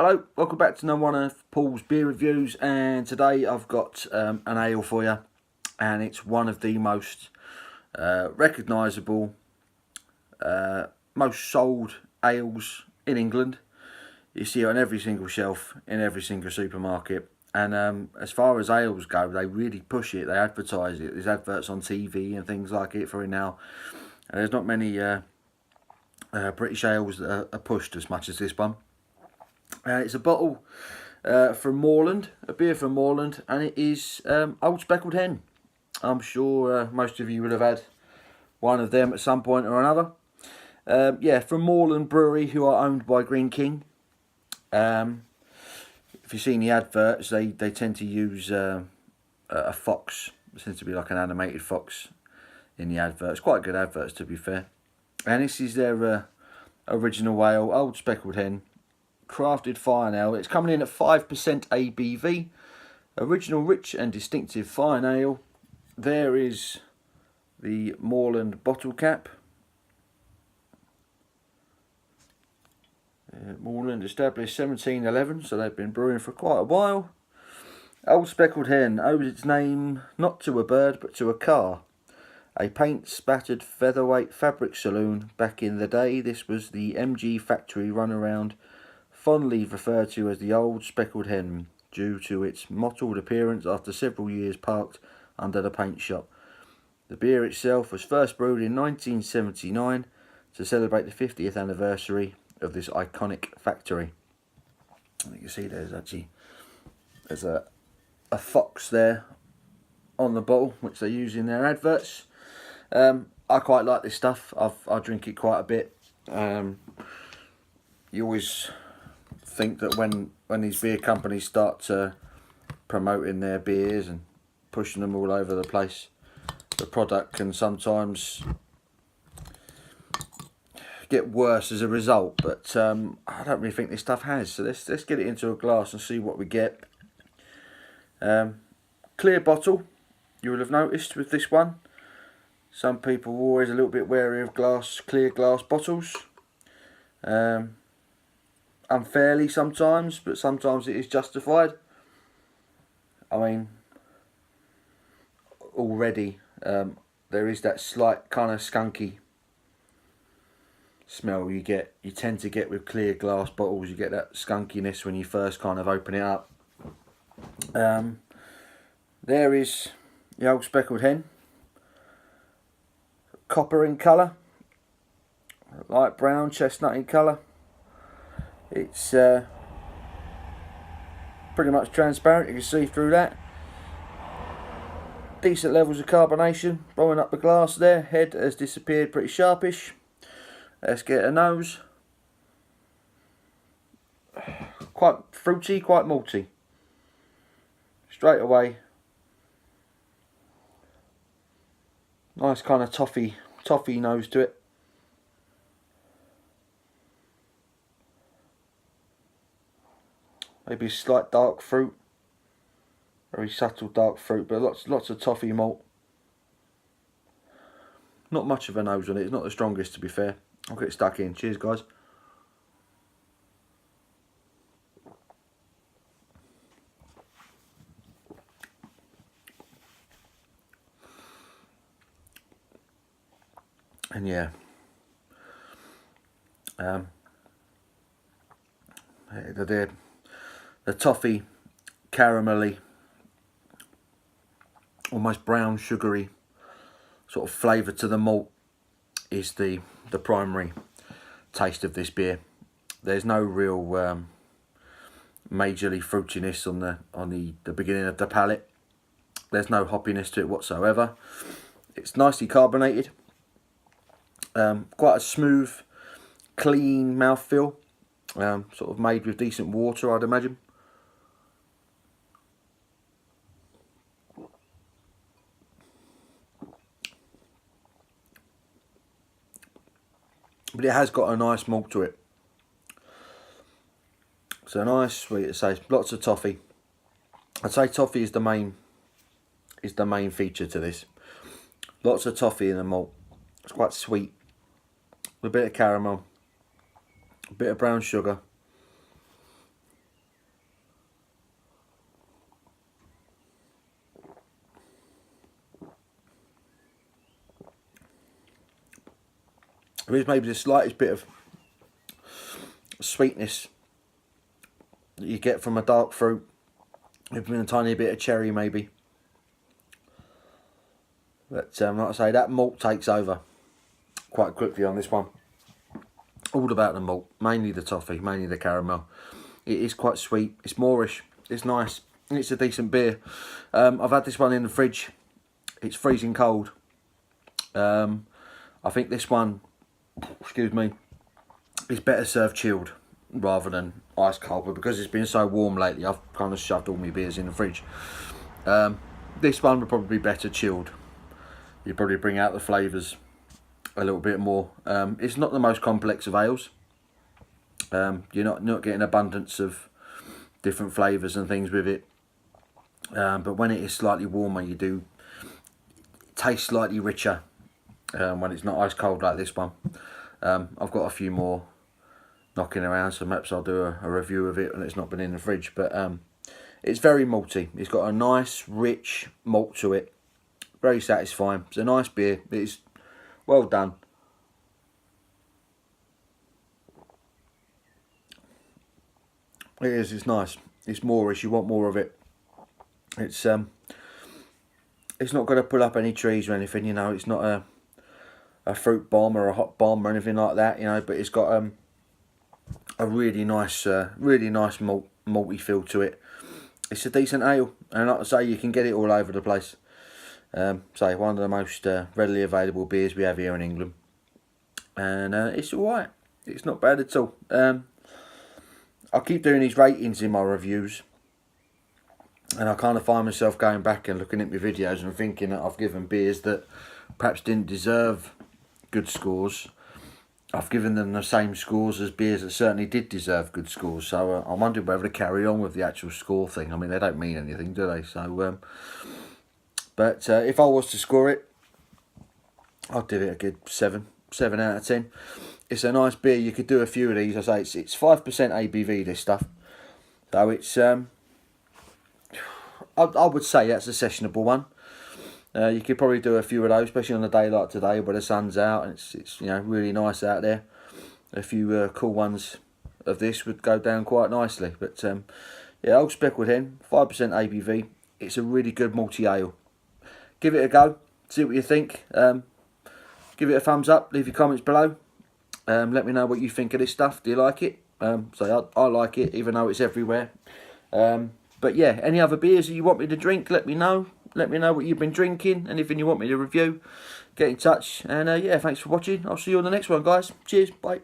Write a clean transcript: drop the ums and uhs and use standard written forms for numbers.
Hello, welcome back to another one of Paul's beer reviews, and today I've got an ale for you, and it's one of the most recognisable, most sold ales in England. You see it on every single shelf in every single supermarket, and as far as ales go, they really push it, they advertise it. There's adverts on TV and things like it for it now, and there's not many British ales that are pushed as much as this one. It's a bottle from Morland, a beer from Morland, and it is Old Speckled Hen. I'm sure most of you would have had one of them at some point or another. Yeah, from Morland Brewery, who are owned by Green King. If you've seen the adverts, they tend to use a fox. It seems to be like an animated fox in the adverts. Quite good adverts, to be fair. And this is their original ale, Old Speckled Hen. Crafted fine ale. It's coming in at 5% ABV. Original, rich and distinctive fine ale. There is the Morland bottle cap. Morland established 1711, so they've been brewing for quite a while. Old Speckled Hen owes its name not to a bird but to a car. A paint-spattered featherweight fabric saloon. Back in the day, this was the MG factory runaround, fondly referred to as the Old Speckled Hen, due to its mottled appearance after several years parked under the paint shop. The beer itself was first brewed in 1979 to celebrate the 50th anniversary of this iconic factory. And you can see there's a fox there on the bottle, which they use in their adverts. I quite like this stuff. I drink it quite a bit. You always think that when these beer companies start promoting their beers and pushing them all over the place, the product can sometimes get worse as a result, but I don't really think this stuff has. So let's get it into a glass and see what we get. Clear bottle, you will have noticed with this one. Some people are always a little bit wary of clear glass bottles. Unfairly sometimes, but sometimes it is justified. I mean, already there is that slight kind of skunky smell you tend to get with clear glass bottles. You get that skunkiness when you first kind of open it up. There is the Old Speckled Hen. Copper in colour, light brown, chestnut in colour. It's pretty much transparent, you can see through that. Decent levels of carbonation, blowing up the glass there. Head has disappeared pretty sharpish. Let's get a nose. Quite fruity, quite malty. Straight away. Nice kind of toffee nose to it. Maybe a slight dark fruit. Very subtle dark fruit, but lots of toffee malt. Not much of a nose on it. It's not the strongest, to be fair. I'll get it stuck in. Cheers, guys. And yeah, the toffee, caramelly, almost brown sugary sort of flavour to the malt is the primary taste of this beer. There's no real majorly fruitiness on the beginning of the palate. There's no hoppiness to it whatsoever. It's nicely carbonated. Quite a smooth, clean mouthfeel, sort of made with decent water, I'd imagine. But it has got a nice malt to it. So nice, sweet, it says lots of toffee. I'd say toffee is the main feature to this. Lots of toffee in the malt. It's quite sweet. A bit of caramel, a bit of brown sugar, There is maybe the slightest bit of sweetness that you get from a dark fruit, maybe a tiny bit of cherry maybe. But like I say, that malt takes over quite quickly on this one. All about the malt, mainly the toffee, mainly the caramel. It is quite sweet, it's moorish, it's nice, and it's a decent beer. I've had this one in the fridge, it's freezing cold. I think this one, excuse me, is better served chilled rather than ice cold, but because it's been so warm lately, I've kind of shoved all my beers in the fridge. This one would probably be better chilled. You probably bring out the flavours a little bit more. It's not the most complex of ales. You're not getting abundance of different flavours and things with it. But when it is slightly warmer, you do taste slightly richer when it's not ice cold like this one. I've got a few more knocking around, so perhaps I'll do a review of it when it's not been in the fridge. But it's very malty. It's got a nice rich malt to it, very satisfying. It's a nice beer. It's well done. It is, it's nice, it's moorish, you want more of it. It's not going to pull up any trees or anything, you know, it's not a fruit bomb or a hot bomb or anything like that, you know, but it's got a really nice malty feel to it. It's a decent ale, and like I say, you can get it all over the place. Say, one of the most readily available beers we have here in England, and it's alright, it's not bad at all. I'll keep doing these ratings in my reviews, and I kind of find myself going back and looking at my videos and thinking that I've given beers that perhaps didn't deserve good scores. I've given them the same scores as beers that certainly did deserve good scores, so I'm wondering whether to carry on with the actual score thing. I mean, they don't mean anything, do they? So, but if I was to score it, I'd give it a good 7 out of 10. It's a nice beer. You could do a few of these. I say it's 5% ABV, this stuff. So it's I would say that's a sessionable one. You could probably do a few of those, especially on a day like today where the sun's out and it's you know, really nice out there. A few cool ones of this would go down quite nicely. But yeah, Old Speckled Hen, 5% ABV. It's a really good malty ale. Give it a go. See what you think. Give it a thumbs up. Leave your comments below. Let me know what you think of this stuff. Do you like it? So I like it, even though it's everywhere. But yeah, any other beers that you want me to drink, let me know. Let me know what you've been drinking. Anything you want me to review, get in touch. And yeah, thanks for watching. I'll see you on the next one, guys. Cheers. Bye.